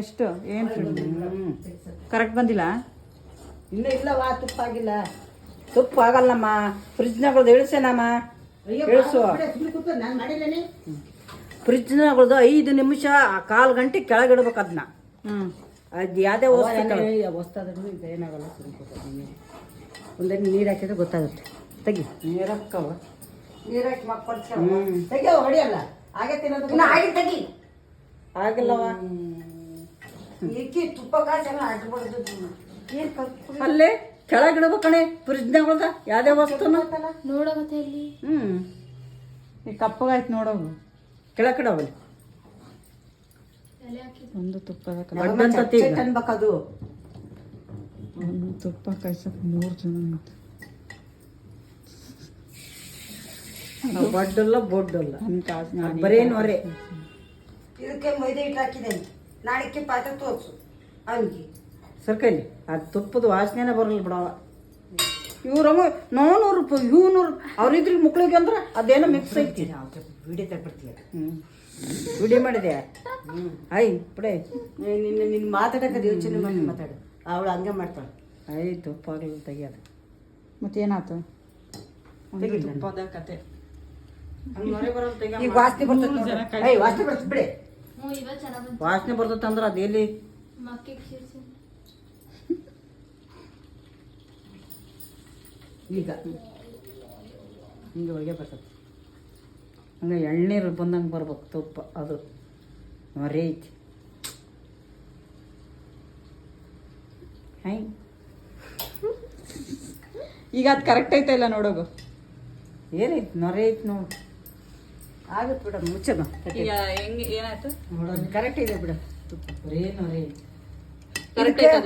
ಎಷ್ಟು ಏನು ಕರೆಕ್ಟ್ ಬಂದಿಲ್ಲ ಇನ್ನೂ ಇಲ್ಲವಾ ತುಪ್ಪ ಆಗಿಲ್ಲ. ತುಪ್ಪ ಆಗಲ್ಲಮ್ಮ, ಫ್ರಿಜ್ನಾಗಳ್ದು ಇಳಿಸೇನಮ್ಮ, ಇಳಿಸು. ನಾನು ಮಾಡಿಲ್ಲೇನೆ. ಫ್ರಿಜ್ನಾಗಳ್ದು 5 ನಿಮಿಷ 1/4 ಗಂಟೆ ಕೆಳಗಿಡ್ಬೇಕು ಅದನ್ನ. ಅದು ಯಾವುದೇ ವಸ್ತಾದ್ರೂ ಇದು ಏನಾಗಲ್ಲ. ಒಂದಕ್ಕೆ ನೀರು ಹಾಕಿದ್ರೆ ಗೊತ್ತಾಗುತ್ತೆ. ತೆಗಿ ನೀರು ಹಾಕವ ನೀರು ಹಾಕಿ ಮಕ್ಕಳು ತೆಗಿಯೋ ಹೊಡಿಯಲ್ಲ. ಆಗೈತೆ ಆಗಿ ತೆಗಿ. ಆಗಿಲ್ಲವ ಈಕಿ ತುಪ್ಪ ಕಾಸೆಲ್ಲ ಹಾಕ್ಬಿಡ್ದು. ಅಲ್ಲೇ ಕೆಳಗಿಡ್ಬೇಕು ಕಣೆ ಫ್ರಿಜ್ನಾಗಳ್ದ ಯಾವುದೇ ವಸ್ತುನ ನೋಡೋಗತ್ತೆ ಇಲ್ಲಿ. ಈ ಕಪ್ಪಗಾಯ್ತು ನೋಡೋದು ಕೆಳಗಿಡವಲ್ಲಿ ಒಂದು ತುಪ್ಪದ ಅನ್ಬೇಕದು. ಒಂದು ತುಪ್ಪ ಕಾಯ್ಸಕ್ಕೆ 3 ಜನ ಬಡ್ಡಲ್ಲ ಬೊಡ್ಡಲ್ಲ ಬರೀ ನೊರೆ. ಇದಕ್ಕೆ ಮೈದಾ ಹಿಟ್ಟು ಹಾಕಿದ್ದೇನೆ. ನಾಳೆಕ್ಕೆ ಪಾತ್ರೆ ತೋರಿಸು ಅವನಿಗೆ ಸರ್ಕಲ್ಲಿ. ಅದು ತುಪ್ಪದ ವಾಸನೆನೇ ಬರಲ್ಲ ಬಿಡವ. ಇವ್ರವ 400 ರೂಪಾಯಿ, 100 ಅವ್ರಿದ್ರಿಗೆ ಮಕ್ಳಿಗೆ ಅಂದ್ರೆ ಅದೇನೋ ಮಿಕ್ಸ್ ಐತಿ. ವಿಡಿಯೋ ತಗೊಳ್ತೀಯ? ವಿಡಿಯೋ ಮಾಡಿದೆ. ಬಿಡೆ ನಿನ್ನ ಮಾತಾಡೋಕೆ ಯೋಚನೆ ಮಾಡಿ ಮಾತಾಡು. ಅವಳು ಹಂಗೆ ಮಾಡ್ತಾಳೆ. ತುಪ್ಪ ಆಗಲಿ ತೆಗಿಯೋದು. ಮತ್ತೇನಾಯ್ತು ತೆಗಿಲ್ಲ ತುಪ್ಪದ ಕತೆ. ಈಗ ವಾಸನೆ ಬರ್ತದೆ. ವಾಸನೆ ಬರ್ತದೆ ಬಿಡೆ. ವಾಸನೆ ಬರ್ತದೆ ಅಂದ್ರೆ ಅದು ಎಲ್ಲಿ ಈಗ ಹಿಂಗೆ ಒಳಗೆ ಬರ್ತದೆ. ಹಂಗೆ ಎಳ್ನೀರು ಬಂದಂಗೆ ಬರ್ಬೇಕು ತುಪ್ಪ. ಅದು ನೊರೆ ಐತಿ. ಈಗ ಅದು ಕರೆಕ್ಟ್ ಐತೆ ಇಲ್ಲ ನೋಡೋಗು. ಏನೈತಿ ನೊರೆ ಐತಿ ನೋಡು. ಆಗುತ್ತೆ ಬಿಡ ಮುಚ್ಚದ. ಈಗ ಹೆಂಗೆ ಏನಾಯ್ತು ನೋಡೋದು ಕರೆಕ್ಟ್ ಇದೆ ಬಿಡ. ತುಪ್ಪ ಬರೀ ನೊರೆ ಐತಿ. ಕರೆಕ್ಟ್ ಐತೆ